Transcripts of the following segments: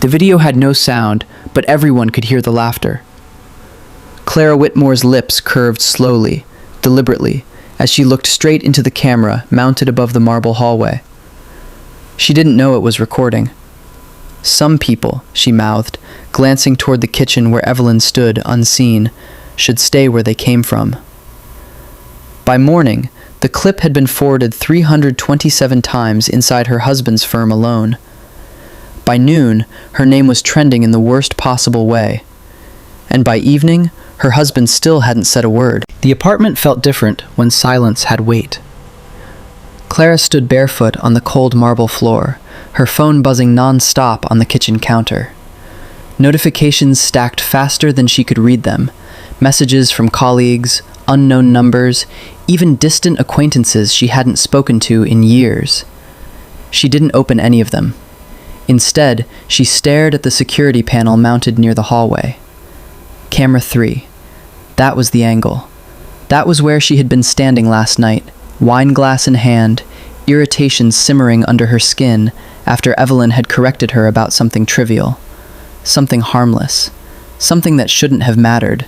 The video had no sound, but everyone could hear the laughter. Clara Whitmore's lips curved slowly, deliberately, as she looked straight into the camera mounted above the marble hallway. She didn't know it was recording. Some people, she mouthed, glancing toward the kitchen where Evelyn stood unseen, should stay where they came from. By morning, the clip had been forwarded 327 times inside her husband's firm alone. By noon, her name was trending in the worst possible way. And by evening, her husband still hadn't said a word. The apartment felt different when silence had weight. Clara stood barefoot on the cold marble floor, her phone buzzing non-stop on the kitchen counter. Notifications stacked faster than she could read them. Messages from colleagues, unknown numbers, even distant acquaintances she hadn't spoken to in years. She didn't open any of them. Instead, she stared at the security panel mounted near the hallway. Camera 3. That was the angle. That was where she had been standing last night, wine glass in hand, irritation simmering under her skin after Evelyn had corrected her about something trivial, something harmless, something that shouldn't have mattered,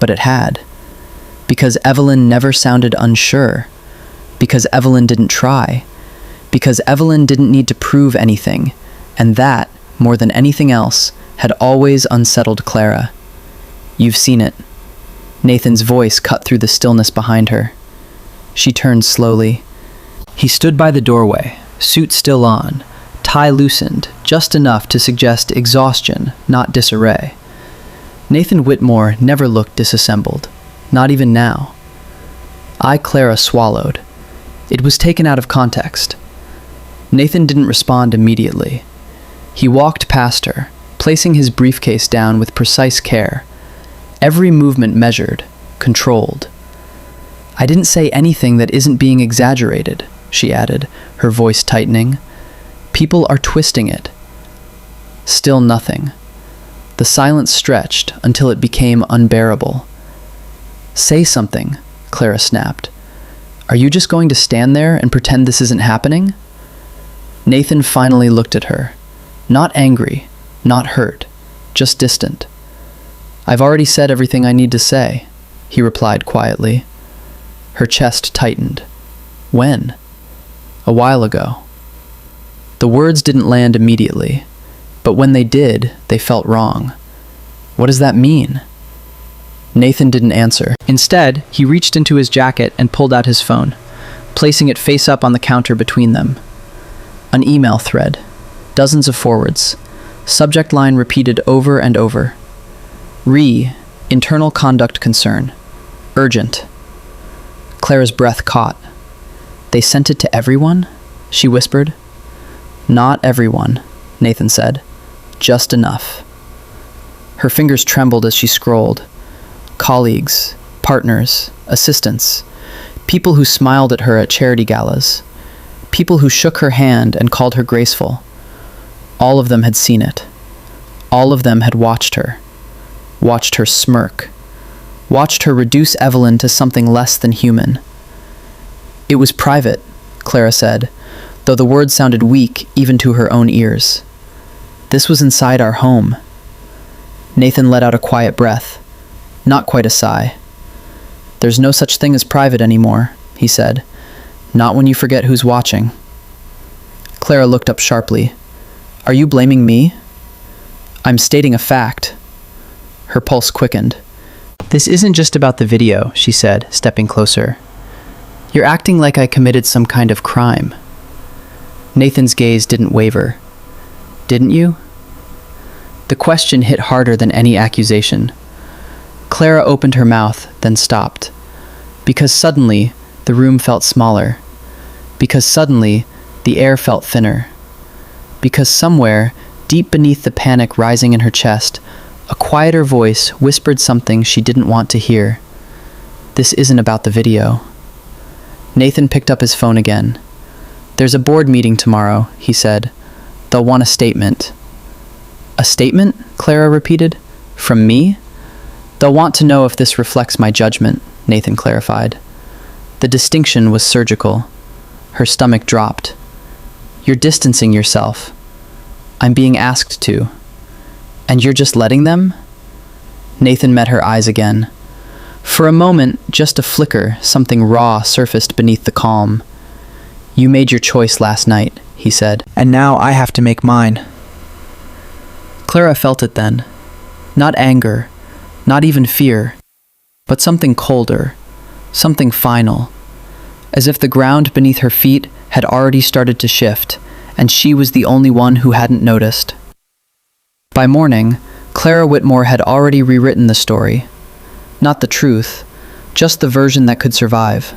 but it had. Because Evelyn never sounded unsure, because Evelyn didn't try, because Evelyn didn't need to prove anything, and that, more than anything else, had always unsettled Clara. You've seen it. Nathan's voice cut through the stillness behind her. She turned slowly. He stood by the doorway, suit still on, tie loosened, just enough to suggest exhaustion, not disarray. Nathan Whitmore never looked disassembled, not even now. Clara swallowed. It was taken out of context. Nathan didn't respond immediately. He walked past her, placing his briefcase down with precise care. Every movement measured, controlled. I didn't say anything that isn't being exaggerated, she added, her voice tightening. People are twisting it. Still nothing. The silence stretched until it became unbearable. Say something, Clara snapped. Are you just going to stand there and pretend this isn't happening? Nathan finally looked at her. Not angry, not hurt, just distant. I've already said everything I need to say, he replied quietly. Her chest tightened. When? A while ago. The words didn't land immediately, but when they did, they felt wrong. What does that mean? Nathan didn't answer. Instead, he reached into his jacket and pulled out his phone, placing it face up on the counter between them. An email thread. Dozens of forwards. Subject line repeated over and over. Internal conduct concern. Urgent. Clara's breath caught. They sent it to everyone? She whispered. Not everyone, Nathan said. Just enough. Her fingers trembled as she scrolled. Colleagues, partners, assistants, people who smiled at her at charity galas, people who shook her hand and called her graceful. All of them had seen it. All of them had watched her smirk, watched her reduce Evelyn to something less than human. It was private, Clara said, though the words sounded weak even to her own ears. This was inside our home. Nathan let out a quiet breath, not quite a sigh. There's no such thing as private anymore, he said. Not when you forget who's watching. Clara looked up sharply. Are you blaming me? I'm stating a fact. Her pulse quickened. This isn't just about the video, she said, stepping closer. You're acting like I committed some kind of crime. Nathan's gaze didn't waver. Didn't you? The question hit harder than any accusation. Clara opened her mouth, then stopped. Because suddenly, the room felt smaller. Because suddenly, the air felt thinner. Because somewhere, deep beneath the panic rising in her chest, a quieter voice whispered something she didn't want to hear. This isn't about the video. Nathan picked up his phone again. There's a board meeting tomorrow, he said. They'll want a statement. A statement? Clara repeated. From me? They'll want to know if this reflects my judgment, Nathan clarified. The distinction was surgical. Her stomach dropped. You're distancing yourself. I'm being asked to, And you're just letting them? Nathan met her eyes again. For a moment, just a flicker, something raw surfaced beneath the calm. You made your choice last night, he said. And now I have to make mine. Clara felt it then. Not anger, not even fear, but something colder, something final, as if the ground beneath her feet had already started to shift, and she was the only one who hadn't noticed. By morning, Clara Whitmore had already rewritten the story. Not the truth, just the version that could survive.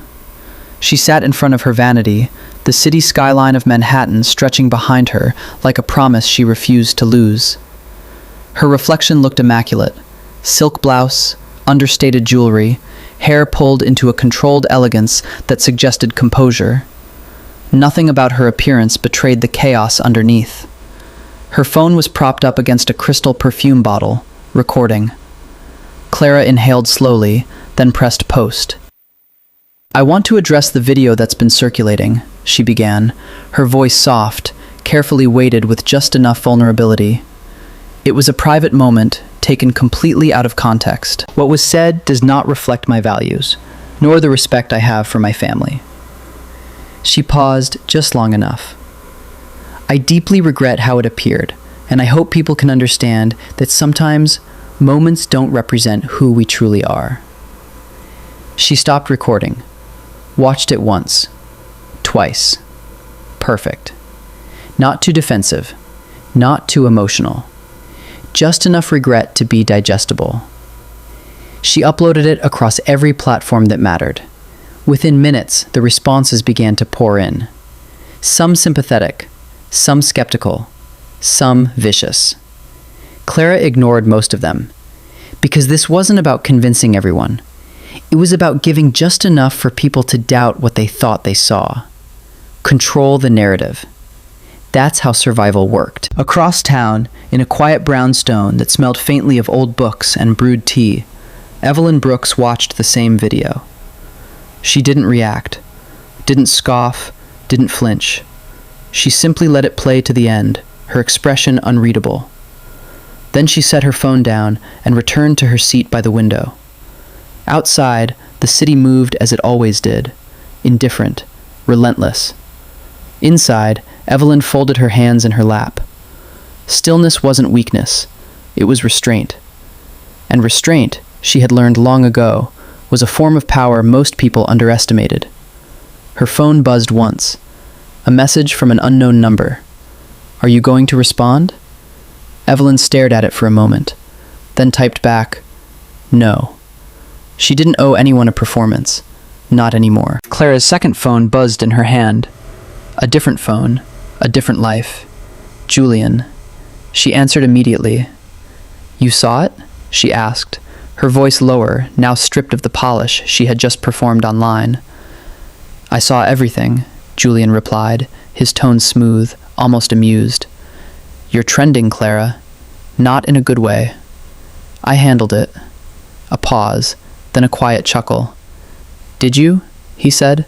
She sat in front of her vanity, the city skyline of Manhattan stretching behind her like a promise she refused to lose. Her reflection looked immaculate. Silk blouse, understated jewelry, hair pulled into a controlled elegance that suggested composure. Nothing about her appearance betrayed the chaos underneath. Her phone was propped up against a crystal perfume bottle, recording. Clara inhaled slowly, then pressed post. I want to address the video that's been circulating, she began, her voice soft, carefully weighted with just enough vulnerability. It was a private moment, taken completely out of context. What was said does not reflect my values, nor the respect I have for my family. She paused just long enough. I deeply regret how it appeared, and I hope people can understand that sometimes moments don't represent who we truly are. She stopped recording, watched it once, twice. Perfect. Not too defensive, not too emotional. Just enough regret to be digestible. She uploaded it across every platform that mattered. Within minutes, the responses began to pour in. Some sympathetic, some skeptical, some vicious. Clara ignored most of them, because this wasn't about convincing everyone. It was about giving just enough for people to doubt what they thought they saw. Control the narrative. That's how survival worked. Across town, in a quiet brownstone that smelled faintly of old books and brewed tea, Evelyn Brooks watched the same video. She didn't react, didn't scoff, didn't flinch. She simply let it play to the end, her expression unreadable. Then she set her phone down and returned to her seat by the window. Outside, the city moved as it always did, indifferent, relentless. Inside, Evelyn folded her hands in her lap. Stillness wasn't weakness, it was restraint. And restraint, she had learned long ago, was a form of power most people underestimated. Her phone buzzed once. A message from an unknown number. Are you going to respond? Evelyn stared at it for a moment, then typed back, no. She didn't owe anyone a performance. Not anymore. Clara's second phone buzzed in her hand. A different phone, a different life. Julian. She answered immediately. You saw it? She asked, her voice lower, now stripped of the polish she had just performed online. I saw everything, Julian replied, his tone smooth, almost amused. You're trending, Clara. Not in a good way. I handled it. A pause, then a quiet chuckle. Did you? He said.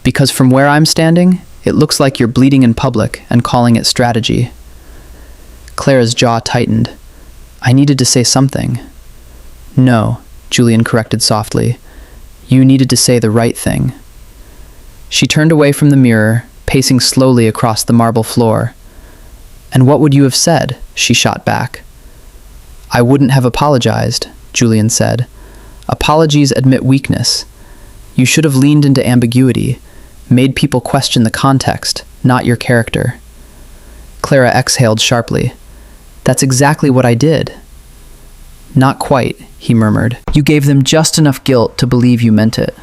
Because from where I'm standing, it looks like you're bleeding in public and calling it strategy. Clara's jaw tightened. I needed to say something. No, Julian corrected softly. You needed to say the right thing. She turned away from the mirror, pacing slowly across the marble floor. And what would you have said? She shot back. I wouldn't have apologized, Julian said. Apologies admit weakness. You should have leaned into ambiguity, made people question the context, not your character. Clara exhaled sharply. That's exactly what I did. Not quite, he murmured. You gave them just enough guilt to believe you meant it.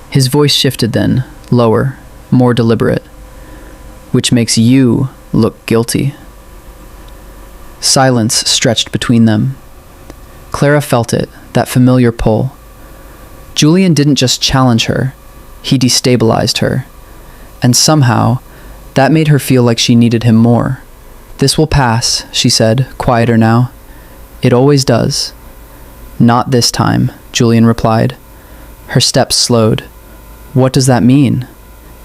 His voice shifted then, lower, more deliberate. Which makes you look guilty. Silence stretched between them. Clara felt it, that familiar pull. Julian didn't just challenge her, he destabilized her. And somehow, that made her feel like she needed him more. This will pass, she said, quieter now. It always does. Not this time, Julian replied. Her steps slowed. What does that mean?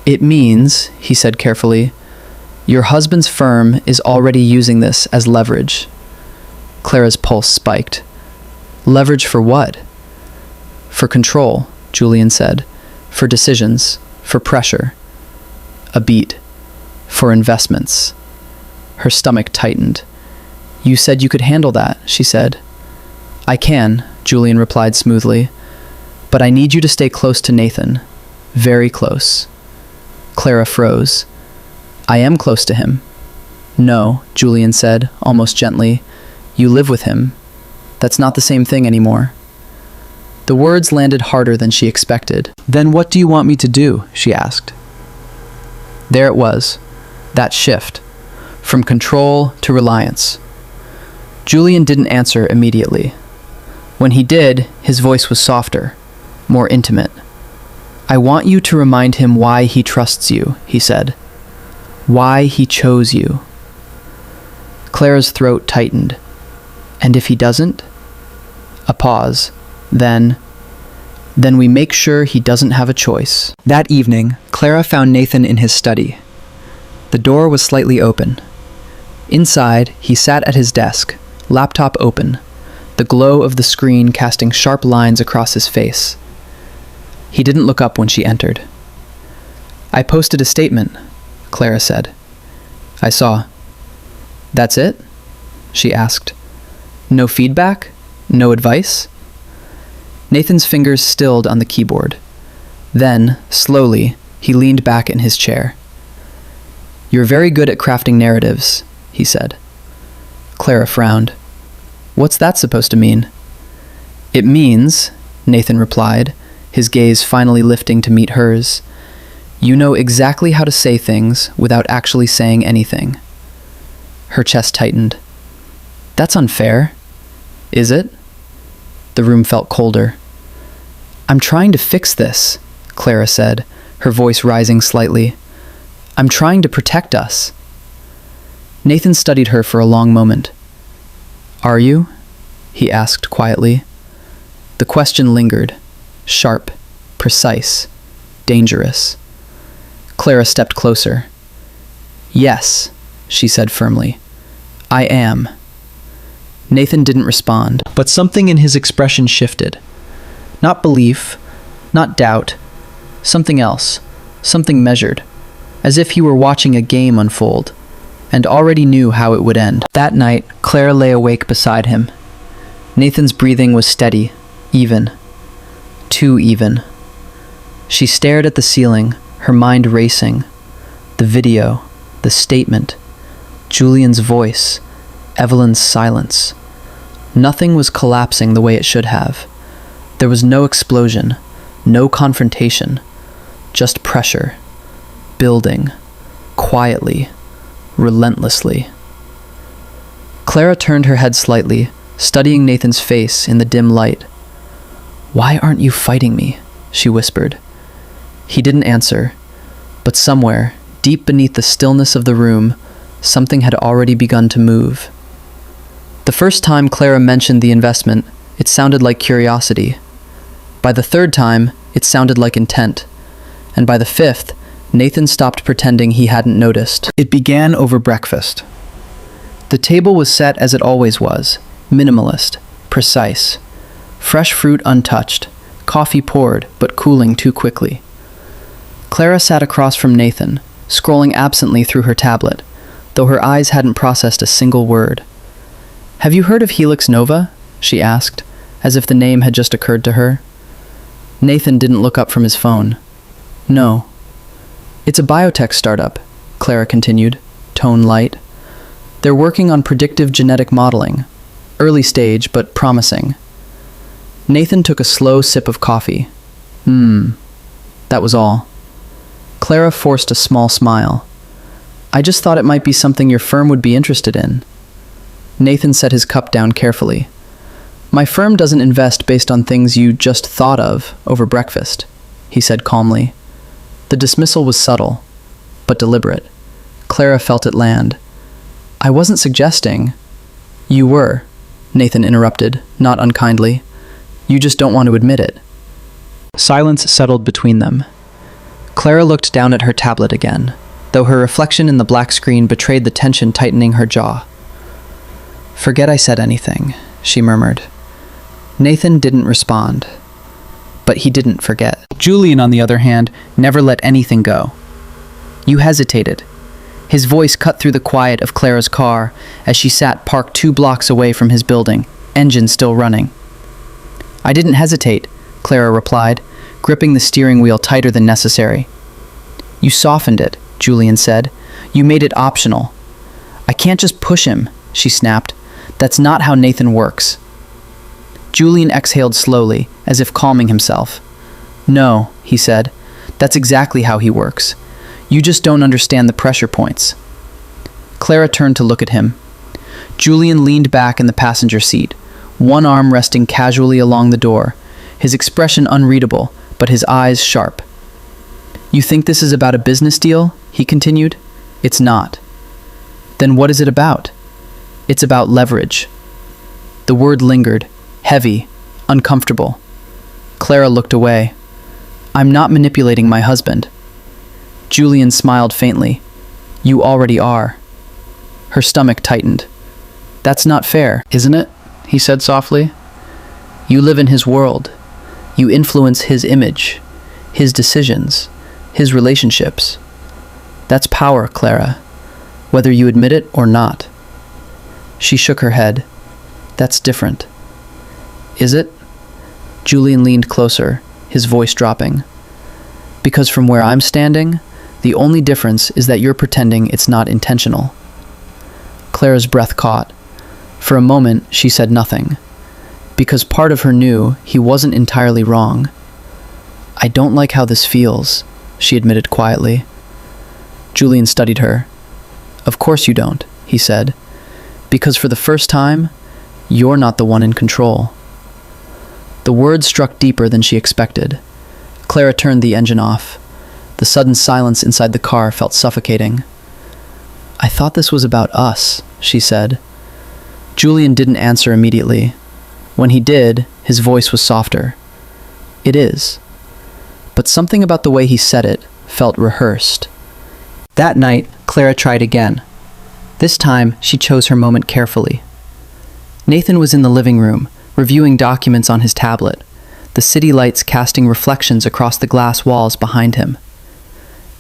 It means, he said carefully, your husband's firm is already using this as leverage. Clara's pulse spiked. Leverage for what? For control, Julian said. For decisions. For pressure. A beat. For investments. Her stomach tightened. You said you could handle that, she said. I can, Julian replied smoothly. But I need you to stay close to Nathan. Very close. Clara froze. I am close to him. No, Julian said, almost gently. You live with him. That's not the same thing anymore. The words landed harder than she expected. Then what do you want me to do? She asked. There it was, that shift, from control to reliance. Julian didn't answer immediately. When he did, his voice was softer, more intimate. I want you to remind him why he trusts you, he said. Why he chose you. Clara's throat tightened. And if he doesn't? A pause. Then we make sure he doesn't have a choice. That evening, Clara found Nathan in his study. The door was slightly open. Inside, he sat at his desk, laptop open, the glow of the screen casting sharp lines across his face. He didn't look up when she entered. I posted a statement, Clara said. I saw. That's it? She asked. No feedback? No advice? Nathan's fingers stilled on the keyboard. Then, slowly, he leaned back in his chair. You're very good at crafting narratives, he said. Clara frowned. What's that supposed to mean? It means, Nathan replied, his gaze finally lifting to meet hers, you know exactly how to say things without actually saying anything. Her chest tightened. That's unfair. Is it? The room felt colder. I'm trying to fix this, Clara said, her voice rising slightly. I'm trying to protect us. Nathan studied her for a long moment. Are you? He asked quietly. The question lingered, sharp, precise, dangerous. Clara stepped closer. Yes, she said firmly. I am. Nathan didn't respond, but something in his expression shifted. Not belief, not doubt, something else, something measured, as if he were watching a game unfold, and already knew how it would end. That night, Clara lay awake beside him. Nathan's breathing was steady, even. Too even. She stared at the ceiling, her mind racing. The video, the statement, Julian's voice, Evelyn's silence. Nothing was collapsing the way it should have. There was no explosion, no confrontation, just pressure, building, quietly, relentlessly. Clara turned her head slightly, studying Nathan's face in the dim light. Why aren't you fighting me? She whispered. He didn't answer, but somewhere, deep beneath the stillness of the room, something had already begun to move. The first time Clara mentioned the investment, it sounded like curiosity. By the third time, it sounded like intent. And by the fifth, Nathan stopped pretending he hadn't noticed. It began over breakfast. The table was set as it always was, minimalist, precise. Fresh fruit untouched, coffee poured but cooling too quickly. Clara sat across from Nathan, scrolling absently through her tablet, though her eyes hadn't processed a single word. Have you heard of Helix Nova? She asked, as if the name had just occurred to her. Nathan didn't look up from his phone. No. It's a biotech startup, Clara continued, tone light. They're working on predictive genetic modeling. Early stage, but promising. Nathan took a slow sip of coffee. That was all. Clara forced a small smile. I just thought it might be something your firm would be interested in. Nathan set his cup down carefully. My firm doesn't invest based on things you just thought of over breakfast, he said calmly. The dismissal was subtle, but deliberate. Clara felt it land. I wasn't suggesting. You were, Nathan interrupted, not unkindly. You just don't want to admit it. Silence settled between them. Clara looked down at her tablet again, though her reflection in the black screen betrayed the tension tightening her jaw. Forget I said anything, she murmured. Nathan didn't respond, but he didn't forget. Julian, on the other hand, never let anything go. You hesitated. His voice cut through the quiet of Clara's car as she sat parked 2 blocks away from his building, engine still running. I didn't hesitate, Clara replied, gripping the steering wheel tighter than necessary. You softened it, Julian said. You made it optional. I can't just push him, she snapped. That's not how Nathan works. Julian exhaled slowly, as if calming himself. No, he said. That's exactly how he works. You just don't understand the pressure points. Clara turned to look at him. Julian leaned back in the passenger seat, one arm resting casually along the door, his expression unreadable, but his eyes sharp. You think this is about a business deal? He continued. It's not. Then what is it about? It's about leverage. The word lingered, heavy, uncomfortable. Clara looked away. I'm not manipulating my husband. Julian smiled faintly. You already are. Her stomach tightened. That's not fair, isn't it? He said softly. You live in his world. You influence his image, his decisions, his relationships. That's power, Clara, whether you admit it or not. She shook her head. That's different. Is it? Julian leaned closer, his voice dropping. Because from where I'm standing, the only difference is that you're pretending it's not intentional. Clara's breath caught. For a moment, she said nothing, because part of her knew he wasn't entirely wrong. I don't like how this feels, she admitted quietly. Julian studied her. Of course you don't, he said, because for the first time, you're not the one in control. The words struck deeper than she expected. Clara turned the engine off. The sudden silence inside the car felt suffocating. I thought this was about us, she said. Julian didn't answer immediately. When he did, his voice was softer. It is. But something about the way he said it felt rehearsed. That night, Clara tried again. This time, she chose her moment carefully. Nathan was in the living room, reviewing documents on his tablet, the city lights casting reflections across the glass walls behind him.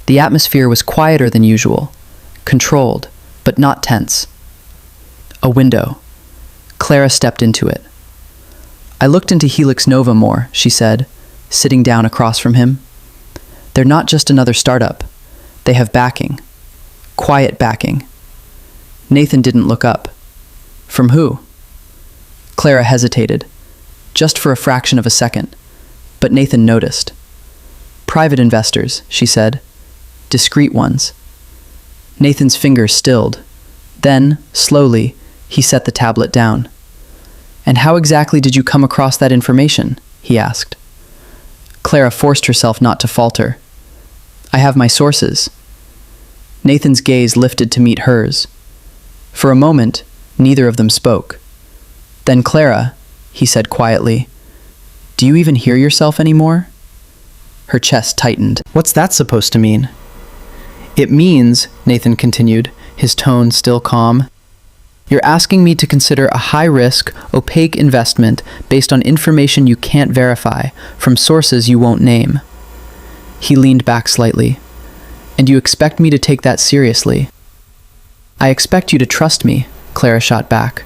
The atmosphere was quieter than usual, controlled, but not tense. A window. Clara stepped into it. I looked into Helix Nova more, she said, sitting down across from him. They're not just another startup. They have backing. Quiet backing. Nathan didn't look up. From who? Clara hesitated, just for a fraction of a second, but Nathan noticed. Private investors, she said. Discreet ones. Nathan's fingers stilled. Then, slowly, he set the tablet down. And how exactly did you come across that information? He asked. Clara forced herself not to falter. I have my sources. Nathan's gaze lifted to meet hers. For a moment, neither of them spoke. Then Clara, he said quietly, do you even hear yourself anymore? Her chest tightened. What's that supposed to mean? It means, Nathan continued, his tone still calm, you're asking me to consider a high-risk, opaque investment based on information you can't verify from sources you won't name. He leaned back slightly. And you expect me to take that seriously? I expect you to trust me, Clara shot back.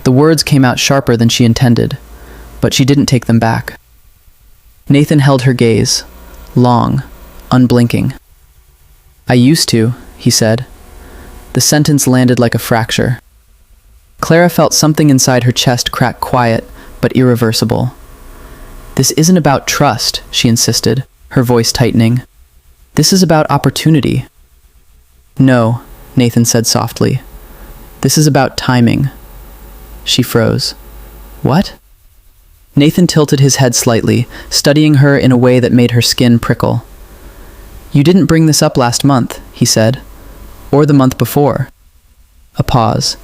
The words came out sharper than she intended, but she didn't take them back. Nathan held her gaze, long, unblinking. I used to, he said. The sentence landed like a fracture. Clara felt something inside her chest crack quiet, but irreversible. This isn't about trust, she insisted, her voice tightening. This is about opportunity. No, Nathan said softly. This is about timing. She froze. What? Nathan tilted his head slightly, studying her in a way that made her skin prickle. You didn't bring this up last month, he said. Or the month before. A pause.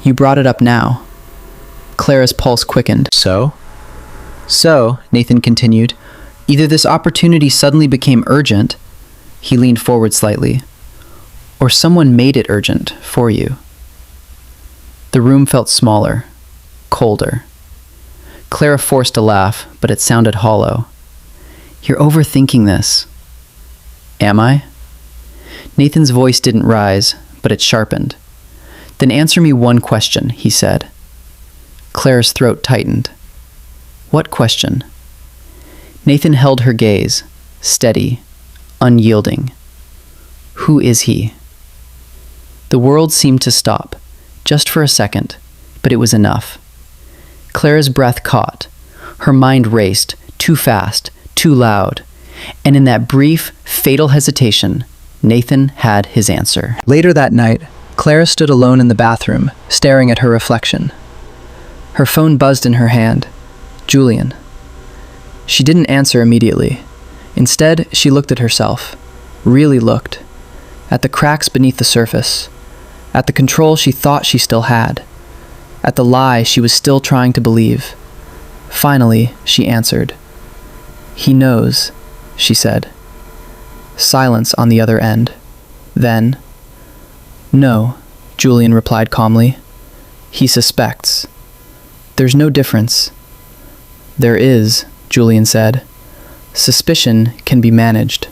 You brought it up now. Clara's pulse quickened. So, Nathan continued, either this opportunity suddenly became urgent, he leaned forward slightly, or someone made it urgent for you. The room felt smaller, colder. Clara forced a laugh, but it sounded hollow. "You're overthinking this." "Am I?" Nathan's voice didn't rise, but it sharpened. "Then answer me one question," he said. Clara's throat tightened. "What question?" Nathan held her gaze, steady, unyielding. "Who is he?" The world seemed to stop, just for a second, but it was enough. Clara's breath caught. Her mind raced, too fast, too loud. And in that brief, fatal hesitation, Nathan had his answer. Later that night, Clara stood alone in the bathroom, staring at her reflection. Her phone buzzed in her hand. Julian. She didn't answer immediately. Instead, she looked at herself. Really looked. At the cracks beneath the surface. At the control she thought she still had. At the lie she was still trying to believe. Finally, she answered. "He knows," she said. Silence on the other end. Then, "No," Julian replied calmly. "He suspects. There's no difference." "There is," Julian said. "Suspicion can be managed."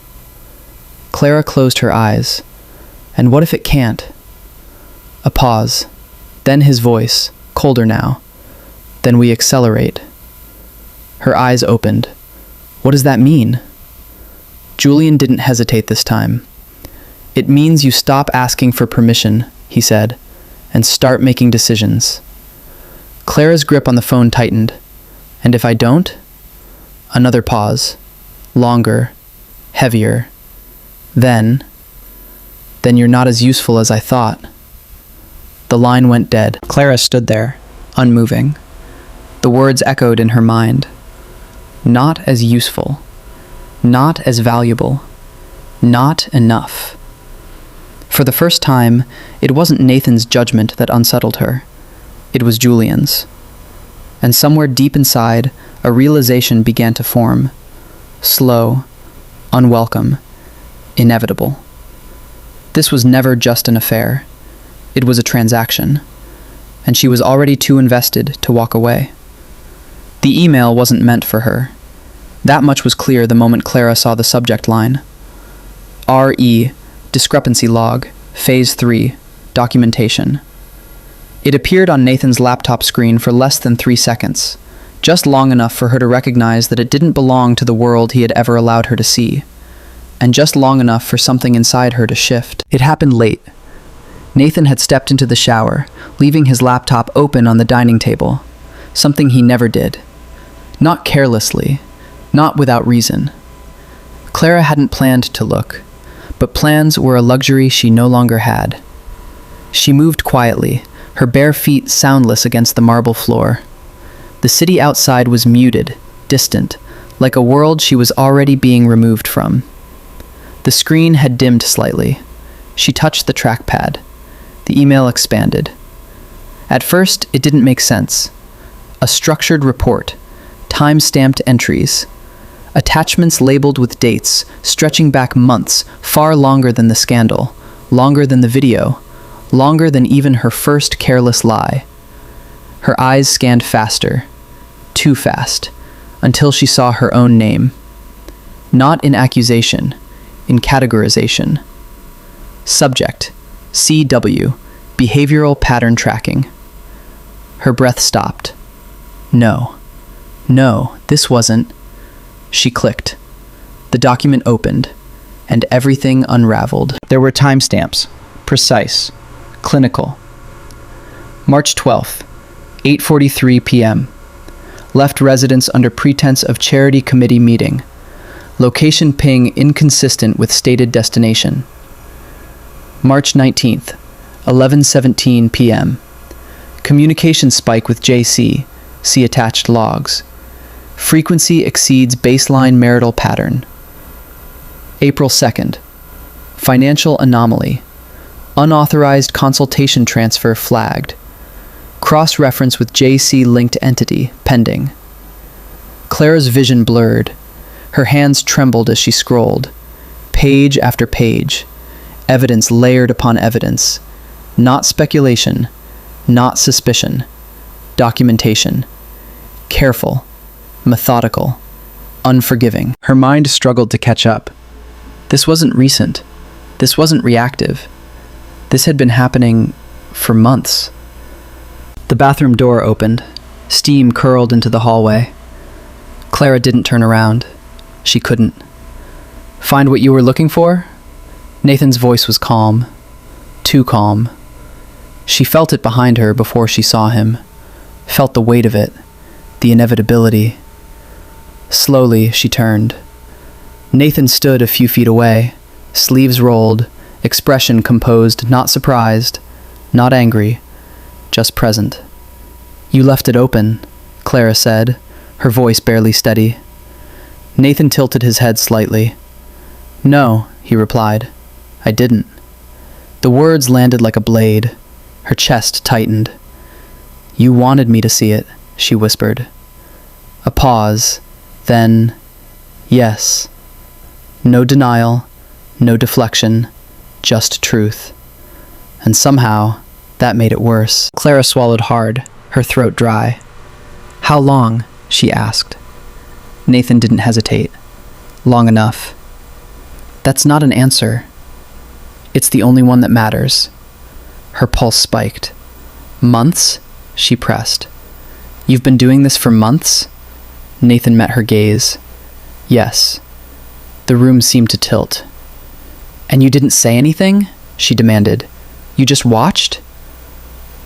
Clara closed her eyes. And what if it can't? A pause. Then his voice, colder now. "Then we accelerate." Her eyes opened. "What does that mean?" Julian didn't hesitate this time. "It means you stop asking for permission," he said, "and start making decisions." Clara's grip on the phone tightened. "And if I don't?" Another pause. Longer. Heavier. Then you're not as useful as I thought." The line went dead. Clara stood there, unmoving. The words echoed in her mind. Not as useful. Not as valuable. Not enough. For the first time, it wasn't Nathan's judgment that unsettled her. It was Julian's. And somewhere deep inside, a realization began to form. Slow, unwelcome, inevitable. This was never just an affair. It was a transaction. And she was already too invested to walk away. The email wasn't meant for her. That much was clear the moment Clara saw the subject line. R.E. Discrepancy Log, Phase 3, Documentation. It appeared on Nathan's laptop screen for less than 3 seconds, just long enough for her to recognize that it didn't belong to the world he had ever allowed her to see, and just long enough for something inside her to shift. It happened late. Nathan had stepped into the shower, leaving his laptop open on the dining table, something he never did. Not carelessly, not without reason. Clara hadn't planned to look, but plans were a luxury she no longer had. She moved quietly, her bare feet soundless against the marble floor. The city outside was muted, distant, like a world she was already being removed from. The screen had dimmed slightly. She touched the trackpad. The email expanded. At first, it didn't make sense. A structured report, time-stamped entries, attachments labeled with dates, stretching back months, far longer than the scandal, longer than the video, longer than even her first careless lie. Her eyes scanned faster, too fast, until she saw her own name. Not in accusation, in categorization. Subject, CW, Behavioral Pattern Tracking. Her breath stopped. No, this wasn't. She clicked. The document opened, and everything unraveled. There were timestamps, precise, clinical. March 12th, 8:43 p.m. Left residence under pretense of charity committee meeting. Location ping inconsistent with stated destination. March 19th, 11:17 p.m. Communication spike with JC. See attached logs. Frequency exceeds baseline marital pattern. April 2nd. Financial anomaly. Unauthorized consultation transfer flagged. Cross-reference with JC-linked entity pending. Clara's vision blurred. Her hands trembled as she scrolled. Page after page. Evidence layered upon evidence. Not speculation. Not suspicion. Documentation. Careful. Methodical. Unforgiving. Her mind struggled to catch up. This wasn't recent. This wasn't reactive. This had been happening for months. The bathroom door opened. Steam curled into the hallway. Clara didn't turn around. She couldn't. Find what you were looking for? Nathan's voice was calm. Too calm. She felt it behind her before she saw him. Felt the weight of it. The inevitability. Slowly, she turned. Nathan stood a few feet away, sleeves rolled, expression composed, not surprised, not angry, just present. You left it open, Clara said, her voice barely steady. Nathan tilted his head slightly. No, he replied. I didn't. The words landed like a blade. Her chest tightened. You wanted me to see it, she whispered. A pause. Then, yes. No denial, no deflection, just truth. And somehow, that made it worse. Clara swallowed hard, her throat dry. How long? She asked. Nathan didn't hesitate. Long enough. That's not an answer. It's the only one that matters. Her pulse spiked. Months? She pressed. You've been doing this for months? Nathan met her gaze. Yes. The room seemed to tilt. And you didn't say anything? She demanded. You just watched?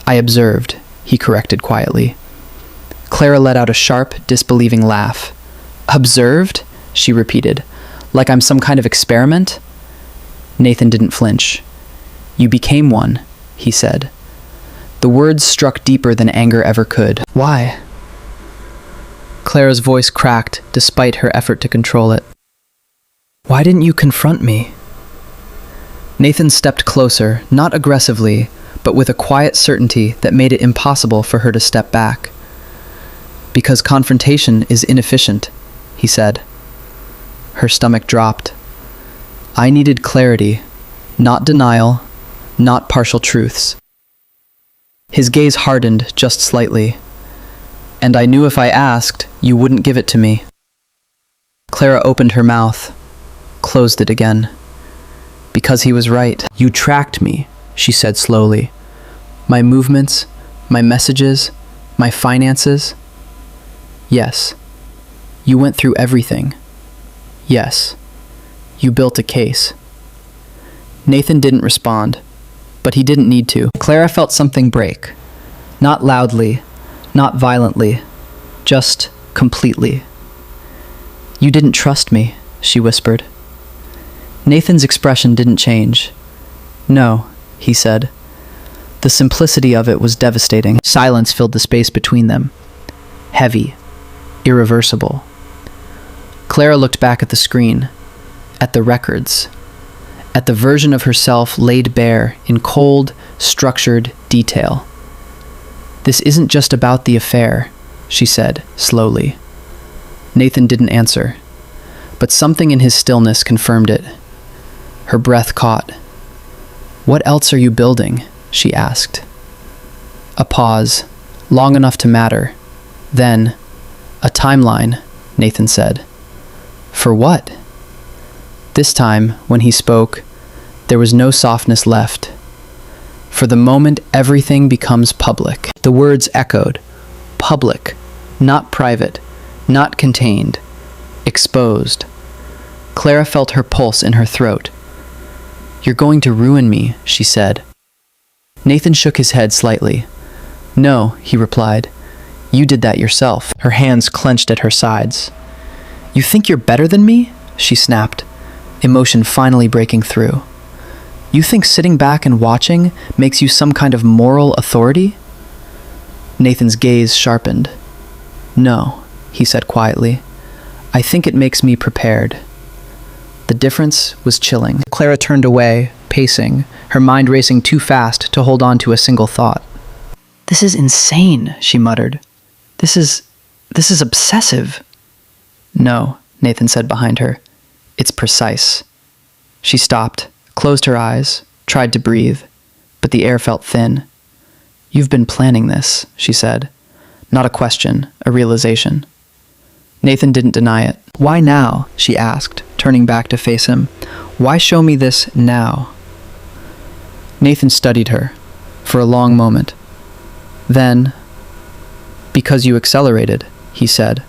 I observed, he corrected quietly. Clara let out a sharp, disbelieving laugh. Observed? She repeated. Like I'm some kind of experiment? Nathan didn't flinch. You became one, he said. The words struck deeper than anger ever could. Why? Clara's voice cracked despite her effort to control it. Why didn't you confront me? Nathan stepped closer, not aggressively, but with a quiet certainty that made it impossible for her to step back. Because confrontation is inefficient, he said. Her stomach dropped. I needed clarity, not denial, not partial truths. His gaze hardened just slightly. And I knew if I asked, you wouldn't give it to me. Clara opened her mouth, closed it again. Because he was right. You tracked me, she said slowly. My movements, my messages, my finances. Yes. You went through everything. Yes. You built a case. Nathan didn't respond, but he didn't need to. Clara felt something break. Not loudly, not violently, just completely. You didn't trust me, she whispered. Nathan's expression didn't change. No, he said. The simplicity of it was devastating. Silence filled the space between them. Heavy, irreversible. Clara looked back at the screen, at the records, at the version of herself laid bare in cold, structured detail. This isn't just about the affair, she said, slowly. Nathan didn't answer, but something in his stillness confirmed it. Her breath caught. What else are you building? She asked. A pause, long enough to matter. Then, a timeline, Nathan said. For what? This time, when he spoke, there was no softness left. For the moment everything becomes public. The words echoed. Public, not private, not contained, exposed. Clara felt her pulse in her throat. You're going to ruin me, she said. Nathan shook his head slightly. No, he replied. You did that yourself. Her hands clenched at her sides. You think you're better than me? She snapped, emotion finally breaking through. You think sitting back and watching makes you some kind of moral authority? Nathan's gaze sharpened. No, he said quietly. I think it makes me prepared. The difference was chilling. Clara turned away, pacing, her mind racing too fast to hold on to a single thought. This is insane, she muttered. This is obsessive. No, Nathan said behind her. It's precise. She stopped, closed her eyes, tried to breathe, but the air felt thin. "You've been planning this," she said. Not a question, a realization. Nathan didn't deny it. "Why now?" she asked, turning back to face him. "Why show me this now?" Nathan studied her for a long moment. Then, "Because you accelerated," he said.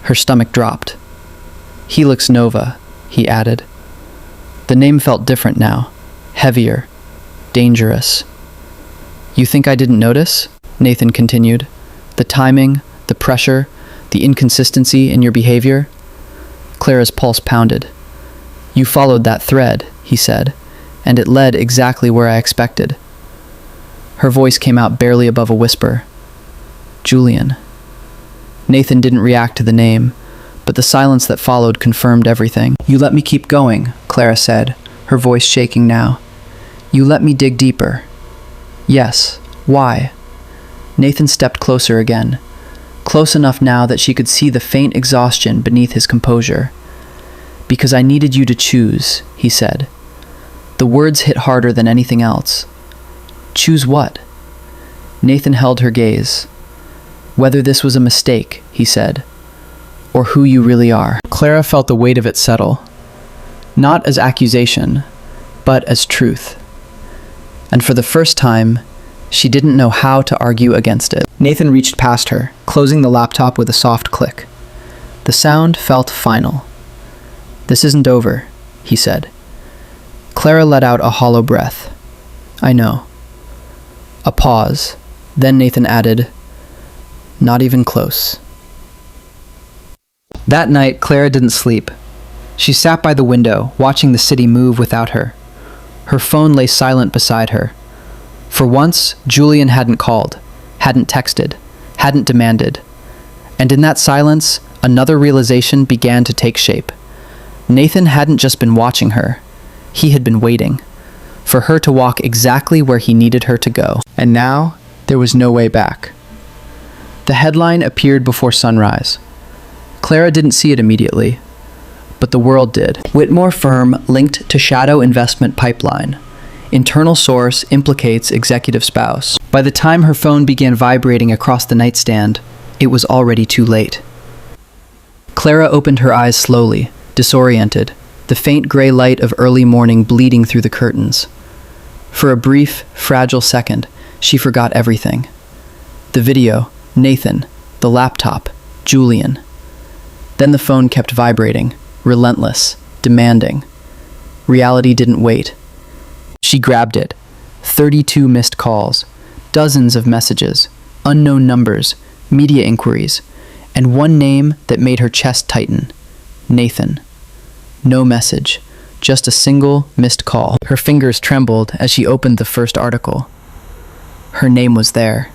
Her stomach dropped. "Helix Nova," he added. The name felt different now, heavier, dangerous. "You think I didn't notice?" Nathan continued. "The timing, the pressure, the inconsistency in your behavior?" Clara's pulse pounded. "You followed that thread," he said, "and it led exactly where I expected." Her voice came out barely above a whisper. "Julian." Nathan didn't react to the name, but the silence that followed confirmed everything. "You let me keep going," Clara said, her voice shaking now. "You let me dig deeper." "Yes. Why?" Nathan stepped closer again, close enough now that she could see the faint exhaustion beneath his composure. "Because I needed you to choose," he said. The words hit harder than anything else. "Choose what?" Nathan held her gaze. "Whether this was a mistake," he said, "or who you really are." Clara felt the weight of it settle, not as accusation, but as truth. And for the first time, she didn't know how to argue against it. Nathan reached past her, closing the laptop with a soft click. The sound felt final. "This isn't over," he said. Clara let out a hollow breath. "I know." A pause. Then Nathan added, "Not even close." That night, Clara didn't sleep. She sat by the window, watching the city move without her. Her phone lay silent beside her. For once, Julian hadn't called, hadn't texted, hadn't demanded. And in that silence, another realization began to take shape. Nathan hadn't just been watching her. He had been waiting for her to walk exactly where he needed her to go. And now, there was no way back. The headline appeared before sunrise. Clara didn't see it immediately, but the world did. Whitmore firm linked to shadow investment pipeline. Internal source implicates executive spouse. By the time her phone began vibrating across the nightstand, it was already too late. Clara opened her eyes slowly, disoriented, the faint gray light of early morning bleeding through the curtains. For a brief, fragile second, she forgot everything. The video, Nathan, the laptop, Julian. Then the phone kept vibrating, relentless, demanding. Reality didn't wait. She grabbed it. 32 missed calls, dozens of messages, unknown numbers, media inquiries, and one name that made her chest tighten. Nathan. No message, just a single missed call. Her fingers trembled as she opened the first article. Her name was there.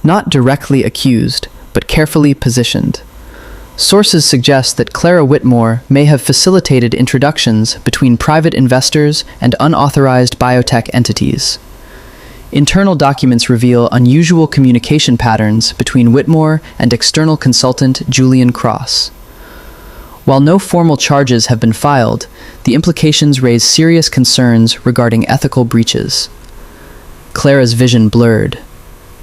Not directly accused, but carefully positioned. Sources suggest that Clara Whitmore may have facilitated introductions between private investors and unauthorized biotech entities. Internal documents reveal unusual communication patterns between Whitmore and external consultant Julian Cross. While no formal charges have been filed, the implications raise serious concerns regarding ethical breaches. Clara's vision blurred.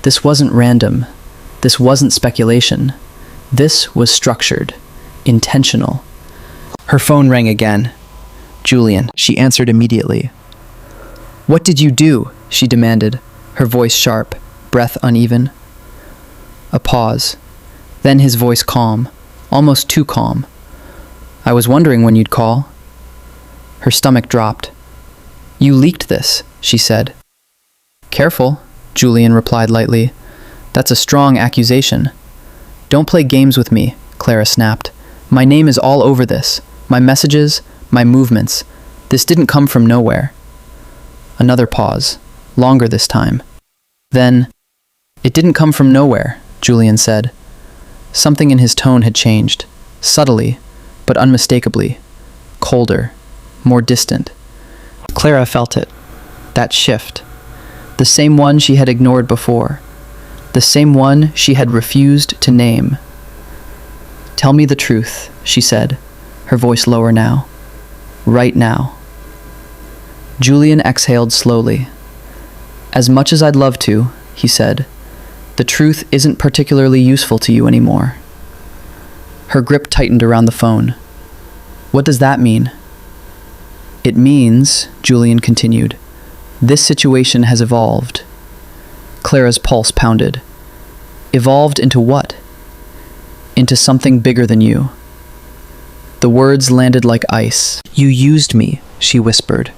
This wasn't random. This wasn't speculation. This was structured, intentional. Her phone rang again. Julian. She answered immediately. "What did you do?" she demanded, her voice sharp, breath uneven. A pause. Then his voice calm, almost too calm. "I was wondering when you'd call." Her stomach dropped. "You leaked this," she said. "Careful," Julian replied lightly. "That's a strong accusation." "Don't play games with me," Clara snapped. "My name is all over this. My messages, my movements. This didn't come from nowhere." Another pause, longer this time. Then, "It didn't come from nowhere," Julian said. Something in his tone had changed, subtly, but unmistakably. Colder, more distant. Clara felt it. That shift. The same one she had ignored before. The same one she had refused to name. "Tell me the truth," she said, her voice lower now. "Right now." Julian exhaled slowly. "As much as I'd love to," he said. The truth isn't particularly useful to you anymore. Her grip tightened around the phone. What does that mean? It means, Julian continued, this situation has evolved. Clara's pulse pounded. Evolved into what? Into something bigger than you. The words landed like ice. You used me, she whispered,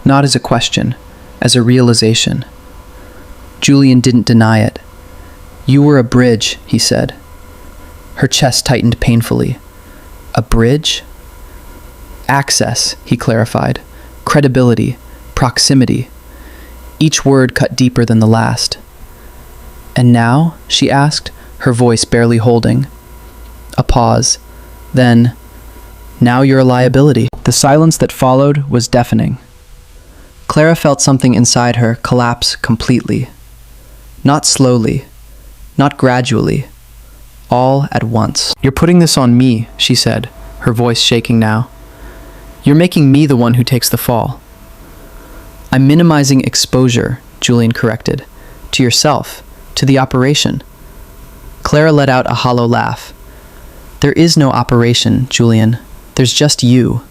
not as a question, as a realization. Julian didn't deny it. You were a bridge, he said. Her chest tightened painfully. A bridge? Access, he clarified. Credibility, proximity. Each word cut deeper than the last. And now? She asked, her voice barely holding. A pause. Then, now you're a liability. The silence that followed was deafening. Clara felt something inside her collapse completely. Not slowly, not gradually, all at once. You're putting this on me, she said, her voice shaking now. You're making me the one who takes the fall. I'm minimizing exposure, Julian corrected. To yourself, to the operation. Clara let out a hollow laugh. There is no operation, Julian. There's just you.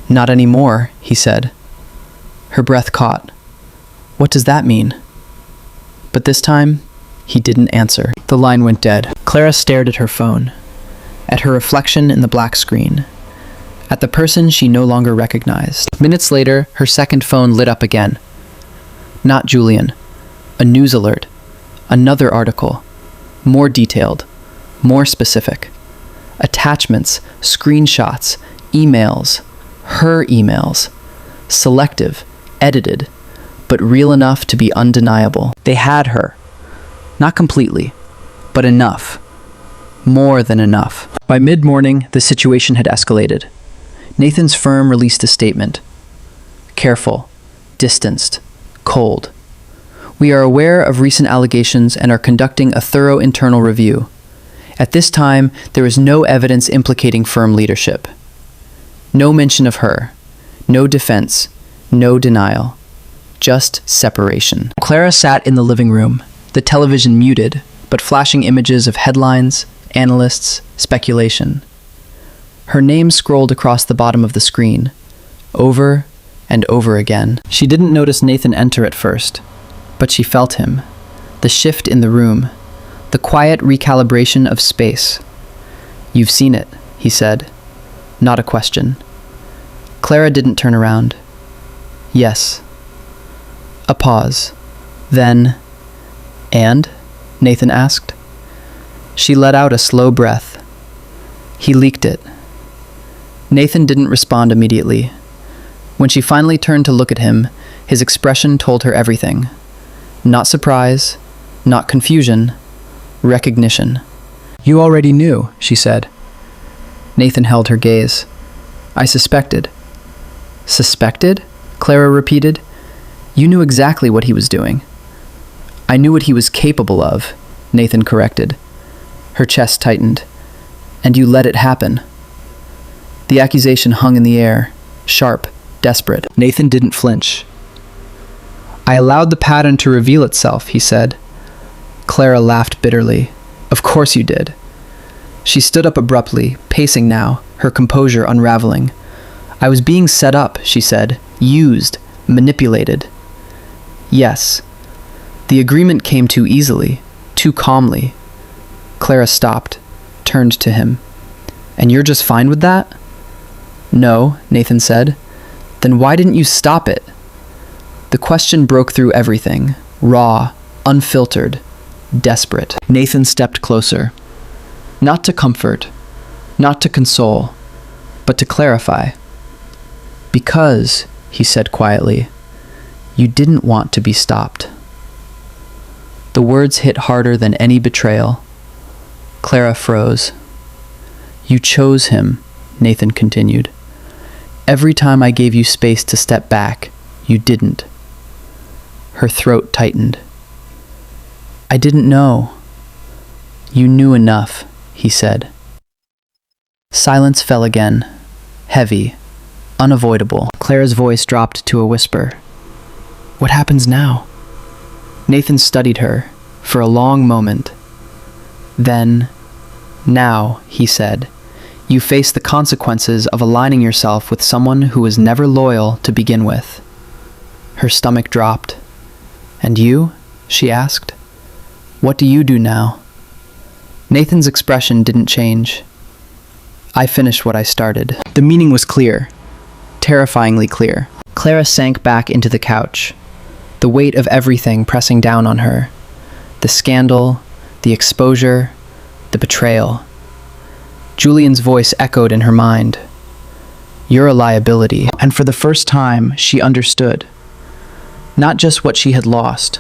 Not anymore, he said. Her breath caught. What does that mean? But this time, he didn't answer. The line went dead. Clara stared at her phone, at her reflection in the black screen, at the person she no longer recognized. Minutes later, her second phone lit up again. Not Julian. A news alert. Another article. More detailed. More specific. Attachments, screenshots, emails. Her emails. Selective, edited, but real enough to be undeniable. They had her. Not completely, but enough. More than enough. By mid-morning, the situation had escalated. Nathan's firm released a statement. Careful, distanced, cold. We are aware of recent allegations and are conducting a thorough internal review. At this time, there is no evidence implicating firm leadership. No mention of her. No defense. No denial. Just separation. Clara sat in the living room, the television muted, but flashing images of headlines, analysts, speculation. Her name scrolled across the bottom of the screen, over and over again. She didn't notice Nathan enter at first, but she felt him, the shift in the room, the quiet recalibration of space. You've seen it, he said, not a question. Clara didn't turn around. Yes. A pause. Then, and? Nathan asked. She let out a slow breath. He leaked it. Nathan didn't respond immediately. When she finally turned to look at him, his expression told her everything. Not surprise, not confusion, recognition. You already knew, she said. Nathan held her gaze. I suspected. Suspected? Clara repeated. You knew exactly what he was doing. I knew what he was capable of, Nathan corrected. Her chest tightened. And you let it happen. The accusation hung in the air, sharp, desperate. Nathan didn't flinch. I allowed the pattern to reveal itself, he said. Clara laughed bitterly. Of course you did. She stood up abruptly, pacing now, her composure unraveling. I was being set up, she said, used, manipulated. Yes. The agreement came too easily, too calmly. Clara stopped, turned to him. And you're just fine with that? No, Nathan said. Then why didn't you stop it? The question broke through everything, raw, unfiltered, desperate. Nathan stepped closer. Not to comfort, not to console, but to clarify. Because, he said quietly, you didn't want to be stopped. The words hit harder than any betrayal. Clara froze. You chose him, Nathan continued. Every time I gave you space to step back, you didn't. Her throat tightened. I didn't know. You knew enough, he said. Silence fell again, heavy, unavoidable. Clara's voice dropped to a whisper. What happens now? Nathan studied her for a long moment. Then, "Now," he said, "you face the consequences of aligning yourself with someone who was never loyal to begin with." Her stomach dropped. "And you?" she asked. "What do you do now?" Nathan's expression didn't change. "I finished what I started." The meaning was clear, terrifyingly clear. Clara sank back into the couch, the weight of everything pressing down on her. The scandal, the exposure, the betrayal. Julian's voice echoed in her mind. "You're a liability." And for the first time, she understood. Not just what she had lost,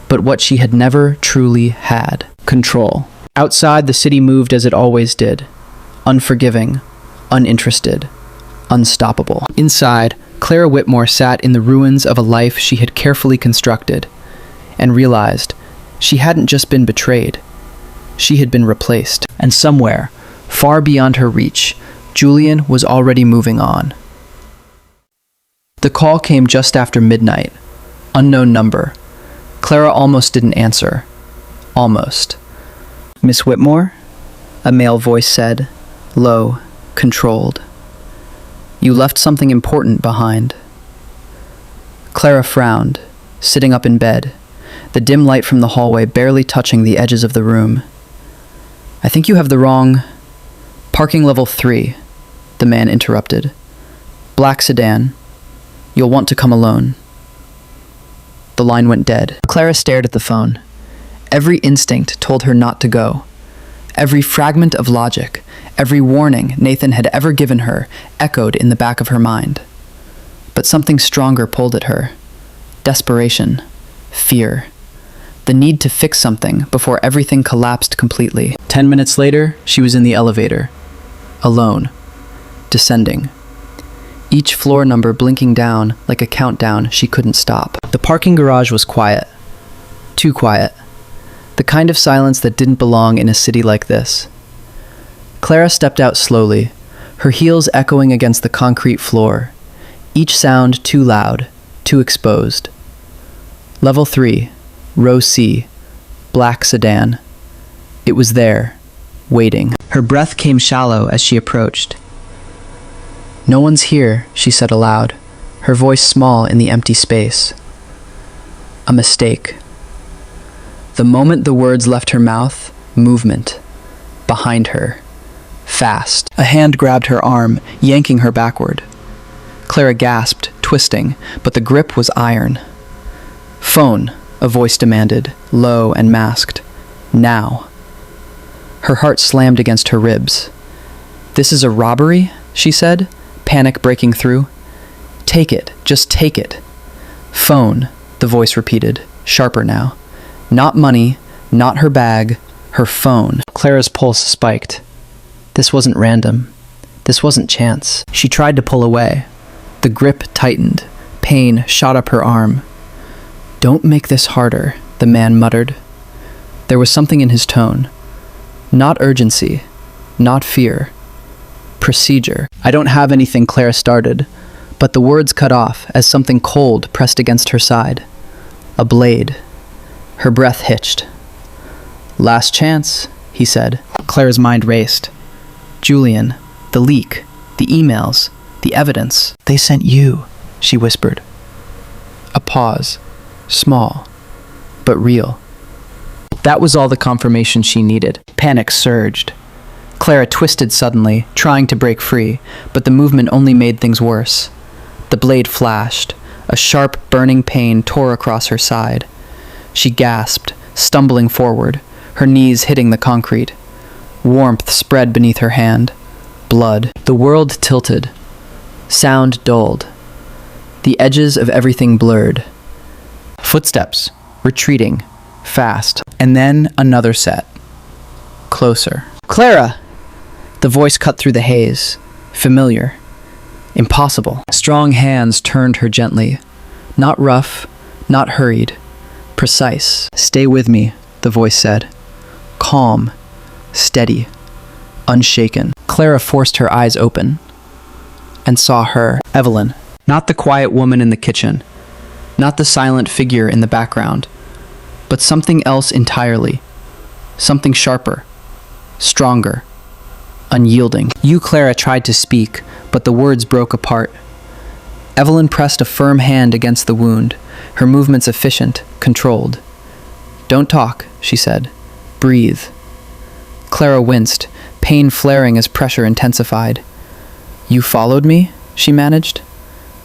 but what she had never truly had. Control. Outside, the city moved as it always did. Unforgiving, uninterested, unstoppable. Inside, Clara Whitmore sat in the ruins of a life she had carefully constructed, and realized she hadn't just been betrayed. She had been replaced. And somewhere, far beyond her reach, Julian was already moving on. The call came just after midnight. Unknown number. Clara almost didn't answer. Almost. "Miss Whitmore?" a male voice said, low, controlled. "You left something important behind." Clara frowned, sitting up in bed, the dim light from the hallway barely touching the edges of the room. "I think you have the wrong—" "Parking level 3, the man interrupted. "Black sedan. You'll want to come alone." The line went dead. Clara stared at the phone. Every instinct told her not to go. Every fragment of logic, every warning Nathan had ever given her echoed in the back of her mind. But something stronger pulled at her. Desperation. Fear. The need to fix something before everything collapsed completely. 10 minutes later, she was in the elevator. Alone. Descending. Each floor number blinking down like a countdown she couldn't stop. The parking garage was quiet. Too quiet. The kind of silence that didn't belong in a city like this. Clara stepped out slowly, her heels echoing against the concrete floor, each sound too loud, too exposed. Level 3, row C, black sedan. It was there, waiting. Her breath came shallow as she approached. "No one's here," she said aloud, her voice small in the empty space. A mistake. The moment the words left her mouth, movement. Behind her. Fast. A hand grabbed her arm, yanking her backward. Clara gasped, twisting, but the grip was iron. "Phone," a voice demanded, low and masked. "Now." Her heart slammed against her ribs. "This is a robbery?" she said, panic breaking through. "Take it, just take it." "Phone," the voice repeated, sharper now. Not money, not her bag, her phone. Clara's pulse spiked. This wasn't random. This wasn't chance. She tried to pull away. The grip tightened. Pain shot up her arm. "Don't make this harder," the man muttered. There was something in his tone. Not urgency, not fear. Procedure. "I don't have anything," Clara started, but the words cut off as something cold pressed against her side. A blade. Her breath hitched. "Last chance," he said. Clara's mind raced. Julian, the leak, the emails, the evidence. "They sent you," she whispered. A pause. Small, but real. That was all the confirmation she needed. Panic surged. Clara twisted suddenly, trying to break free, but the movement only made things worse. The blade flashed. A sharp, burning pain tore across her side. She gasped, stumbling forward, her knees hitting the concrete. Warmth spread beneath her hand. Blood. The world tilted. Sound dulled. The edges of everything blurred. Footsteps, retreating, fast. And then another set. Closer. "Clara!" The voice cut through the haze. Familiar. Impossible. Strong hands turned her gently. Not rough, not hurried. Precise. "Stay with me," the voice said. Calm, steady, unshaken. Clara forced her eyes open and saw her, Evelyn. Not the quiet woman in the kitchen, not the silent figure in the background, but something else entirely. Something sharper, stronger, unyielding. You, Clara, tried to speak, but the words broke apart. Evelyn pressed a firm hand against the wound, her movements efficient, controlled. "Don't talk," she said. "Breathe." Clara winced, pain flaring as pressure intensified. "You followed me?" she managed.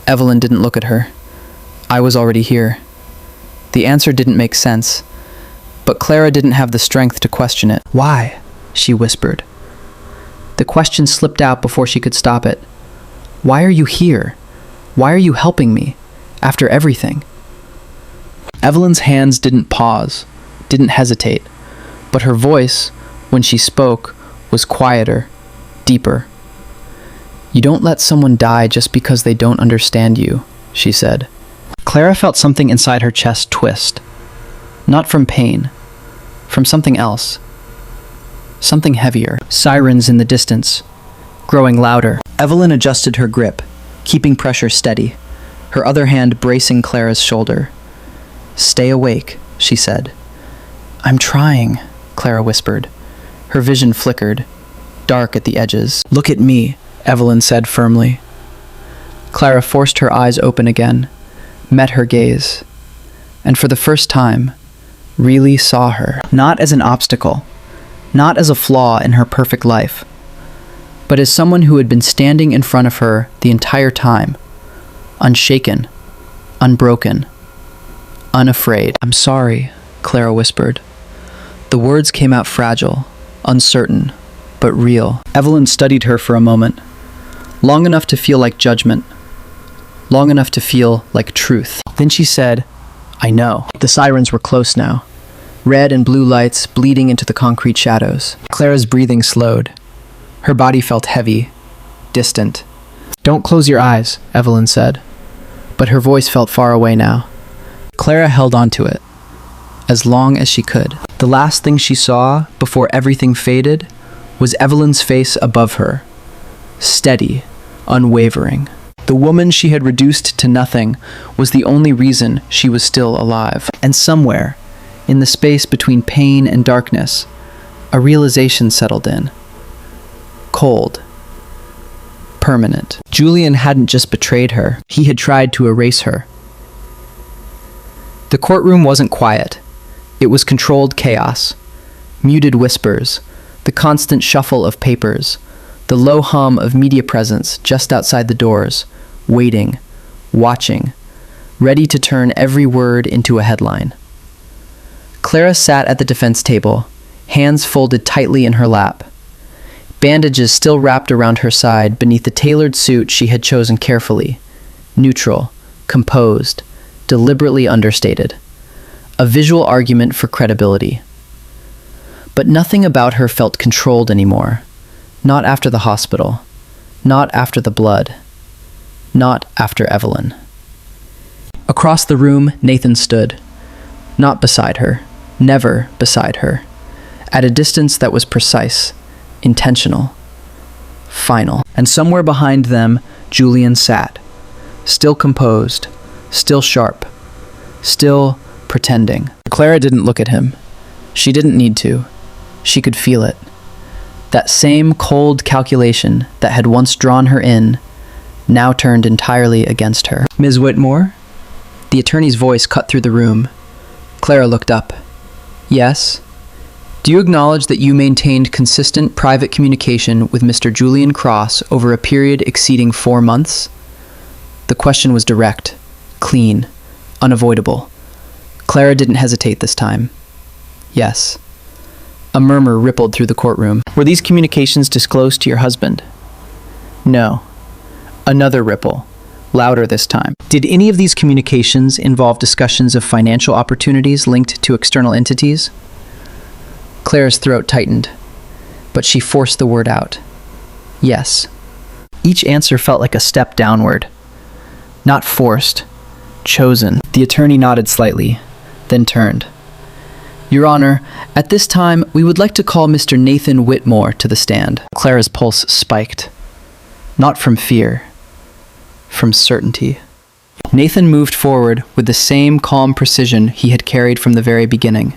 Evelyn didn't look at her. "I was already here." The answer didn't make sense, but Clara didn't have the strength to question it. "Why?" she whispered. The question slipped out before she could stop it. "Why are you here? Why are you helping me? After everything?" Evelyn's hands didn't pause, didn't hesitate, but her voice, when she spoke, was quieter, deeper. "You don't let someone die just because they don't understand you," she said. Clara felt something inside her chest twist. Not from pain, from something else. Something heavier. Sirens in the distance, growing louder. Evelyn adjusted her grip, keeping pressure steady, her other hand bracing Clara's shoulder. "Stay awake," she said. "I'm trying," Clara whispered. Her vision flickered, dark at the edges. "Look at me," Evelyn said firmly. Clara forced her eyes open again, met her gaze, and for the first time, really saw her. Not as an obstacle, not as a flaw in her perfect life, but as someone who had been standing in front of her the entire time, unshaken, unbroken, unafraid. "I'm sorry," Clara whispered. The words came out fragile, uncertain, but real. Evelyn studied her for a moment, long enough to feel like judgment, long enough to feel like truth. Then she said, "I know." The sirens were close now, red and blue lights bleeding into the concrete shadows. Clara's breathing slowed. Her body felt heavy, distant. "Don't close your eyes," Evelyn said, but her voice felt far away now. Clara held on to it, as long as she could. The last thing she saw, before everything faded, was Evelyn's face above her, steady, unwavering. The woman she had reduced to nothing was the only reason she was still alive. And somewhere, in the space between pain and darkness, a realization settled in. Cold. Permanent. Julian hadn't just betrayed her, he had tried to erase her. The courtroom wasn't quiet. It was controlled chaos. Muted whispers, the constant shuffle of papers, the low hum of media presence just outside the doors, waiting, watching, ready to turn every word into a headline. Clara sat at the defense table, hands folded tightly in her lap. Bandages still wrapped around her side beneath the tailored suit she had chosen carefully, neutral, composed, deliberately understated. A visual argument for credibility. But nothing about her felt controlled anymore. Not after the hospital. Not after the blood. Not after Evelyn. Across the room, Nathan stood. Not beside her. Never beside her. At a distance that was precise, intentional, final. And somewhere behind them, Julian sat. Still composed. Still sharp. Still pretending. Clara didn't look at him. She didn't need to. She could feel it. That same cold calculation that had once drawn her in, now turned entirely against her. "Ms. Whitmore?" The attorney's voice cut through the room. Clara looked up. "Yes?" "Do you acknowledge that you maintained consistent private communication with Mr. Julian Cross over a period exceeding 4 months?" The question was direct, clean, unavoidable. Clara didn't hesitate this time. "Yes." A murmur rippled through the courtroom. "Were these communications disclosed to your husband?" "No." Another ripple, louder this time. "Did any of these communications involve discussions of financial opportunities linked to external entities?" Clara's throat tightened, but she forced the word out. "Yes." Each answer felt like a step downward. Not forced, chosen. The attorney nodded slightly, then turned. "Your Honor, at this time, we would like to call Mr. Nathan Whitmore to the stand." Clara's pulse spiked. Not from fear, from certainty. Nathan moved forward with the same calm precision he had carried from the very beginning.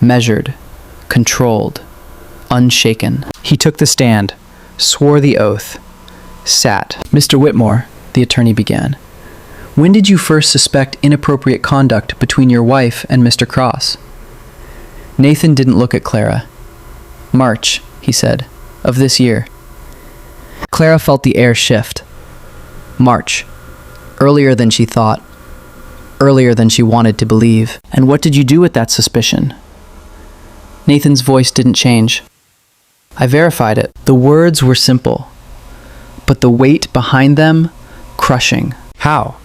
Measured, controlled, unshaken. He took the stand, swore the oath, sat. "Mr. Whitmore," the attorney began, "when did you first suspect inappropriate conduct between your wife and Mr. Cross?" Nathan didn't look at Clara. "March," he said, "of this year." Clara felt the air shift. March. Earlier than she thought. Earlier than she wanted to believe. "And what did you do with that suspicion?" Nathan's voice didn't change. "I verified it." The words were simple, but the weight behind them, crushing. "How?"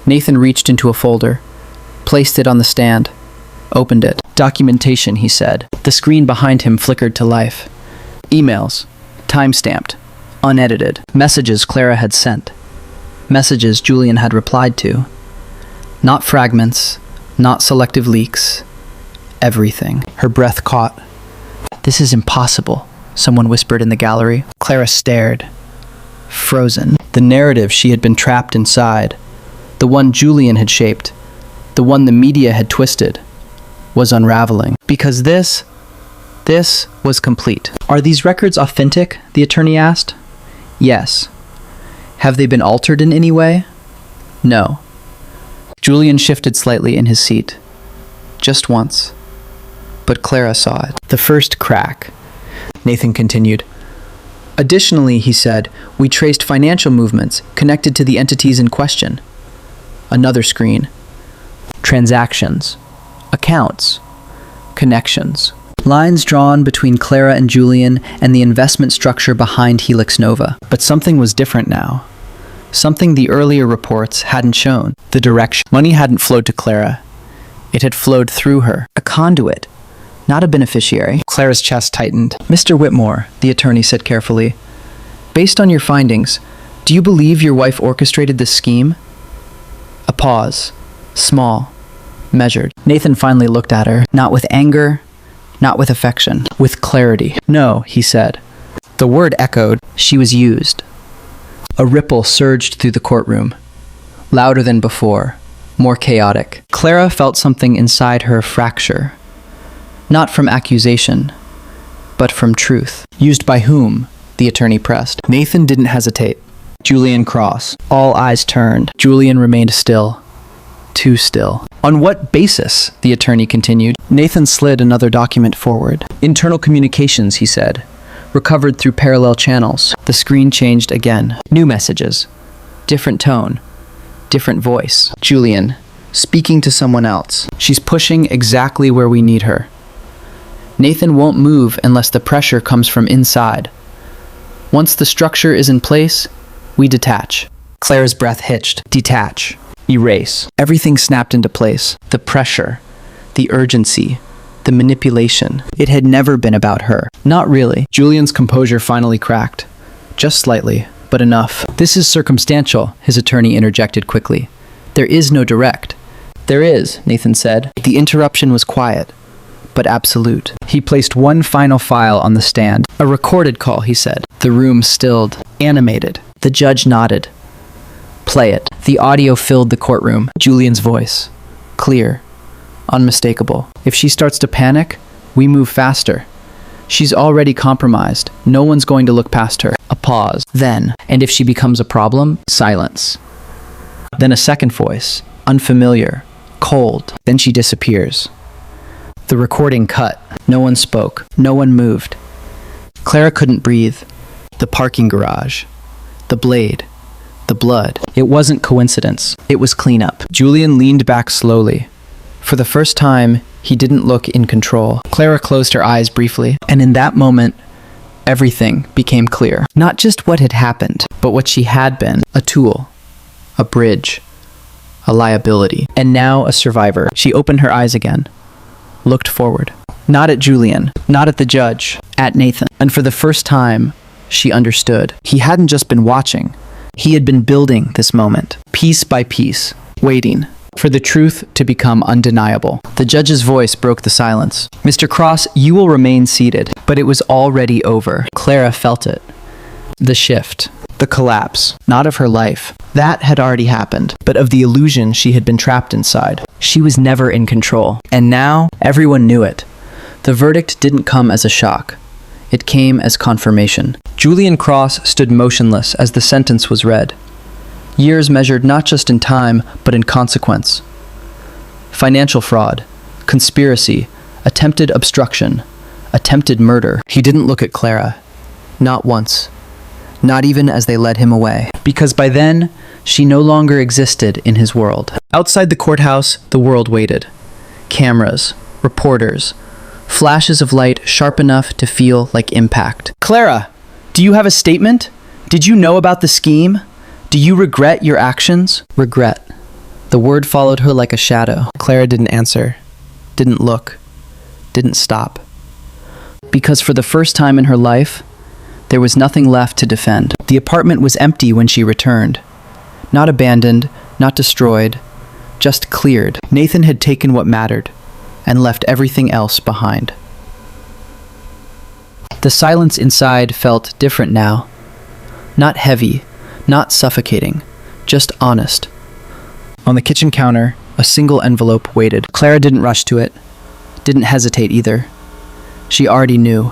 Nathan reached into a folder, placed it on the stand, opened it. "Documentation," he said. The screen behind him flickered to life. Emails, time-stamped, unedited. Messages Clara had sent. Messages Julian had replied to. Not fragments, not selective leaks. Everything. Her breath caught. "This is impossible," someone whispered in the gallery. Clara stared. Frozen. The narrative she had been trapped inside, the one Julian had shaped, the one the media had twisted, was unraveling. Because this was complete. "Are these records authentic?" the attorney asked. "Yes." "Have they been altered in any way?" "No." Julian shifted slightly in his seat. Just once. But Clara saw it. The first crack. Nathan continued. "Additionally," he said, "we traced financial movements connected to the entities in question." Another screen. Transactions. Accounts. Connections. Lines drawn between Clara and Julian and the investment structure behind Helix Nova. But something was different now. Something the earlier reports hadn't shown. The direction. Money hadn't flowed to Clara. It had flowed through her. A conduit, not a beneficiary. Clara's chest tightened. "Mr. Whitmore," the attorney said carefully, "based on your findings, do you believe your wife orchestrated this scheme?" A pause. Small. Measured. Nathan finally looked at her, not with anger, not with affection, with clarity. "No," he said. The word echoed. She was used. A ripple surged through the courtroom. Louder than before. More chaotic. Clara felt something inside her fracture. Not from accusation, but from truth. "Used by whom?" the attorney pressed. Nathan didn't hesitate. Julian Cross. All eyes turned. Julian remained still. Too still. "On what basis?" the attorney continued. Nathan slid another document forward. "Internal communications," he said. "Recovered through parallel channels." The screen changed again. New messages. Different tone. Different voice. Julian, speaking to someone else. "She's pushing exactly where we need her. Nathan won't move unless the pressure comes from inside. Once the structure is in place, we detach." Clara's breath hitched. Detach. Erase. Everything snapped into place. The pressure, the urgency, the manipulation. It had never been about her. Not really. Julian's composure finally cracked. Just slightly, but enough. "This is circumstantial," his attorney interjected quickly. "There is no direct." "There is," Nathan said. The interruption was quiet, but absolute. He placed one final file on the stand. "A recorded call," he said. The room stilled, animated. The judge nodded. "Play it." The audio filled the courtroom. Julian's voice. Clear. Unmistakable. "If she starts to panic, we move faster. She's already compromised. No one's going to look past her." A pause. Then, "And if she becomes a problem?" Silence. Then a second voice. Unfamiliar. Cold. "Then she disappears." The recording cut. No one spoke. No one moved. Clara couldn't breathe. The parking garage. The blade. The blood. It wasn't coincidence. It was cleanup. Julian leaned back slowly. For the first time, he didn't look in control. Clara closed her eyes briefly, and in that moment, everything became clear. Not just what had happened, but what she had been. A tool. A bridge. A liability. And now a survivor. She opened her eyes again. Looked forward. Not at Julian. Not at the judge. At Nathan. And for the first time, she understood. He hadn't just been watching. He had been building this moment, piece by piece, waiting for the truth to become undeniable. The judge's voice broke the silence. "Mr. Cross, you will remain seated." But it was already over. Clara felt it. The shift. The collapse, not of her life. That had already happened, but of the illusion she had been trapped inside. She was never in control, and now everyone knew it. The verdict didn't come as a shock. It came as confirmation. Julian Cross stood motionless as the sentence was read. Years measured not just in time, but in consequence. Financial fraud, conspiracy, attempted obstruction, attempted murder. He didn't look at Clara. Not once. Not even as they led him away. Because by then, she no longer existed in his world. Outside the courthouse, the world waited. Cameras, reporters, flashes of light sharp enough to feel like impact. Clara, do you have a statement? Did you know about the scheme? Do you regret your actions? Regret. The word followed her like a shadow. Clara didn't answer, didn't look, didn't stop. Because for the first time in her life, there was nothing left to defend. The apartment was empty when she returned. Not abandoned, not destroyed, just cleared. Nathan had taken what mattered and left everything else behind. The silence inside felt different now. Not heavy, not suffocating, just honest. On the kitchen counter, a single envelope waited. Clara didn't rush to it, didn't hesitate either. She already knew.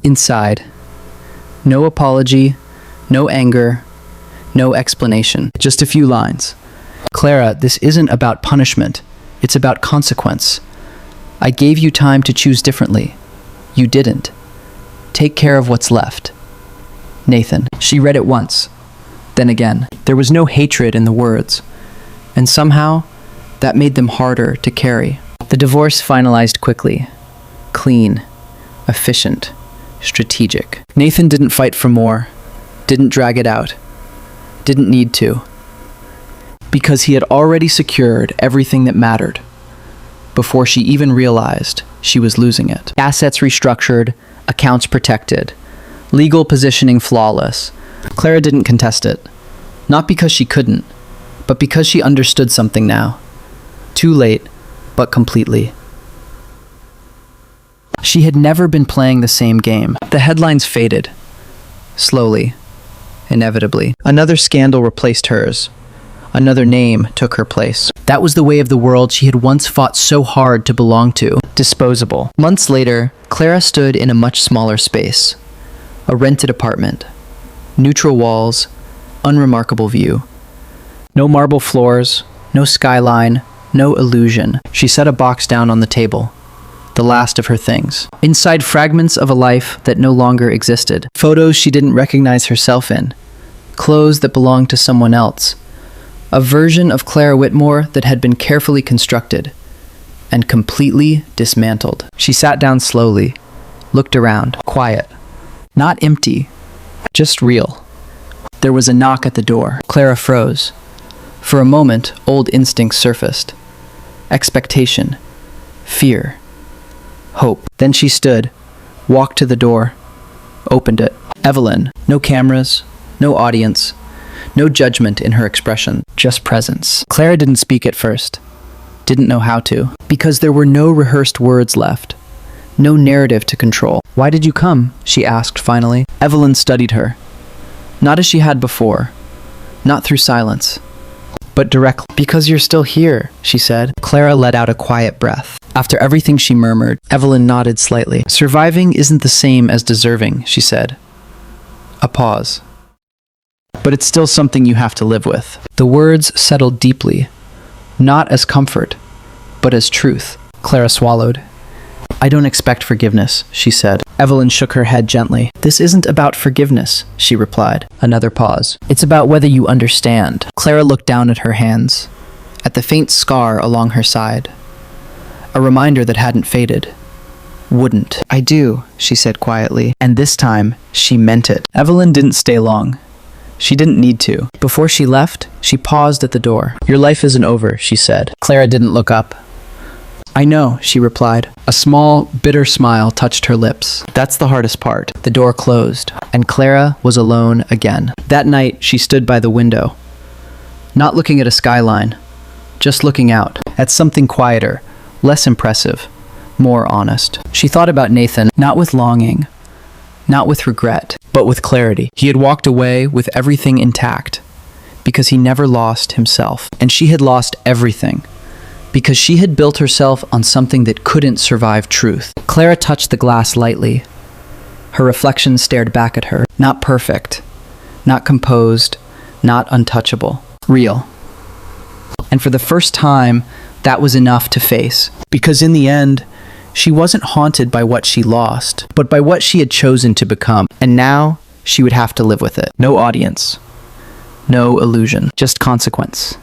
Inside, no apology, no anger, no explanation. Just a few lines. Clara, this isn't about punishment. It's about consequence. I gave you time to choose differently. You didn't. Take care of what's left. Nathan. She read it once, then again. There was no hatred in the words, and somehow that made them harder to carry. The divorce finalized quickly. Clean, efficient, strategic. Nathan didn't fight for more, didn't drag it out, didn't need to, because he had already secured everything that mattered before she even realized she was losing it. Assets restructured, accounts protected, legal positioning flawless. Clara didn't contest it, not because she couldn't, but because she understood something now. Too late, but completely. She had never been playing the same game. The headlines faded. Slowly. Inevitably. Another scandal replaced hers. Another name took her place. That was the way of the world she had once fought so hard to belong to. Disposable. Months later, Clara stood in a much smaller space. A rented apartment. Neutral walls. Unremarkable view. No marble floors. No skyline. No illusion. She set a box down on the table. The last of her things. Inside, fragments of a life that no longer existed. Photos she didn't recognize herself in. Clothes that belonged to someone else. A version of Clara Whitmore that had been carefully constructed and completely dismantled. She sat down slowly, looked around, quiet. Not empty, just real. There was a knock at the door. Clara froze. For a moment, old instincts surfaced. Expectation, fear, hope. Then she stood, walked to the door, opened it. Evelyn. No cameras, no audience, no judgment in her expression, just presence. Clara didn't speak at first, didn't know how to, because there were no rehearsed words left, no narrative to control. Why did you come? She asked finally. Evelyn studied her, not as she had before, not through silence, but directly. Because you're still here, she said. Clara let out a quiet breath. After everything she murmured, Evelyn nodded slightly. Surviving isn't the same as deserving, she said. A pause. But it's still something you have to live with. The words settled deeply, not as comfort, but as truth. Clara swallowed. I don't expect forgiveness, she said. Evelyn shook her head gently. This isn't about forgiveness, she replied. Another pause. It's about whether you understand. Clara looked down at her hands, at the faint scar along her side. A reminder that hadn't faded. Wouldn't. I do, she said quietly, and this time she meant it. Evelyn didn't stay long. She didn't need to. Before she left, she paused at the door. Your life isn't over, she said. Clara didn't look up. I know, she replied. A small, bitter smile touched her lips. That's the hardest part. The door closed, and Clara was alone again. That night, she stood by the window, not looking at a skyline, just looking out, at something quieter, less impressive, more honest. She thought about Nathan, not with longing, not with regret, but with clarity. He had walked away with everything intact, because he never lost himself. And she had lost everything, because she had built herself on something that couldn't survive truth. Clara touched the glass lightly. Her reflection stared back at her. Not perfect, not composed, not untouchable. Real. And for the first time, that was enough to face. Because in the end, she wasn't haunted by what she lost, but by what she had chosen to become. And now, she would have to live with it. No audience. No illusion. Just consequence.